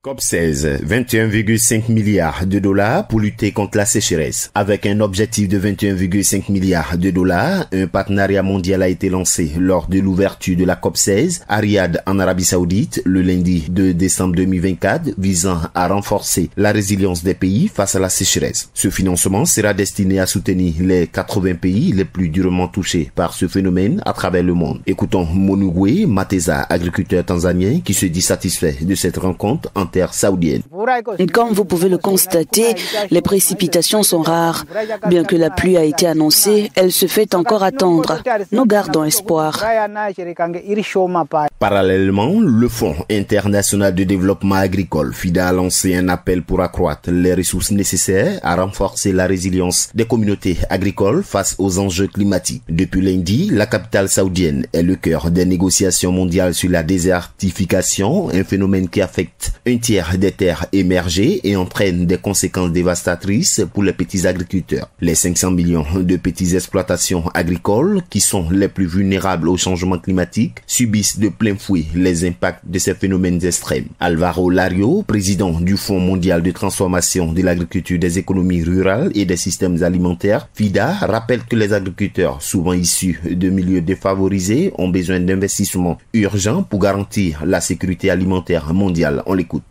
COP16, 21,5 milliards de dollars pour lutter contre la sécheresse. Avec un objectif de 21,5 milliards de dollars, un partenariat mondial a été lancé lors de l'ouverture de la COP16 à Riyad en Arabie Saoudite le lundi 2 décembre 2024 visant à renforcer la résilience des pays face à la sécheresse. Ce financement sera destiné à soutenir les 80 pays les plus durement touchés par ce phénomène à travers le monde. Écoutons Monugwe Mateza, agriculteur tanzanien qui se dit satisfait de cette rencontre en terre saoudienne. Comme vous pouvez le constater, les précipitations sont rares. Bien que la pluie a été annoncée, elle se fait encore attendre. Nous gardons espoir. Parallèlement, le Fonds international de développement agricole, FIDA, a lancé un appel pour accroître les ressources nécessaires à renforcer la résilience des communautés agricoles face aux enjeux climatiques. Depuis lundi, la capitale saoudienne est le cœur des négociations mondiales sur la désertification, un phénomène qui affecte un tiers des terres émergées et entraîne des conséquences dévastatrices pour les petits agriculteurs. Les 500 millions de petites exploitations agricoles, qui sont les plus vulnérables au changement climatique, subissent de plein fouet les impacts de ces phénomènes extrêmes. Alvaro Lario, président du Fonds mondial de transformation de l'agriculture, des économies rurales et des systèmes alimentaires, FIDA, rappelle que les agriculteurs, souvent issus de milieux défavorisés, ont besoin d'investissements urgents pour garantir la sécurité alimentaire mondiale. On l'écoute.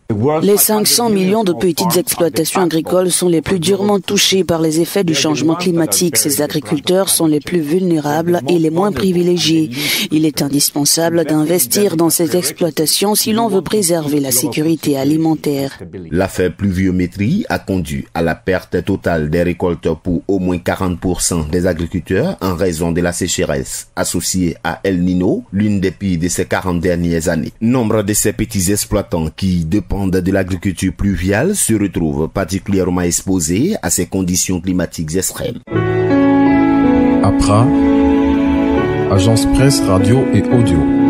Les 500 millions de petites exploitations agricoles sont les plus durement touchées par les effets du changement climatique. Ces agriculteurs sont les plus vulnérables et les moins privilégiés. Il est indispensable d'investir dans ces exploitations si l'on veut préserver la sécurité alimentaire. La faible pluviométrie a conduit à la perte totale des récoltes pour au moins 40% des agriculteurs en raison de la sécheresse associée à El Niño, l'une des pires de ces 40 dernières années. Nombre de ces petits exploitants qui dépendent de l'agriculture pluviale se retrouvent particulièrement exposés à ces conditions climatiques extrêmes. APRA, Agence Presse Radio et Audio.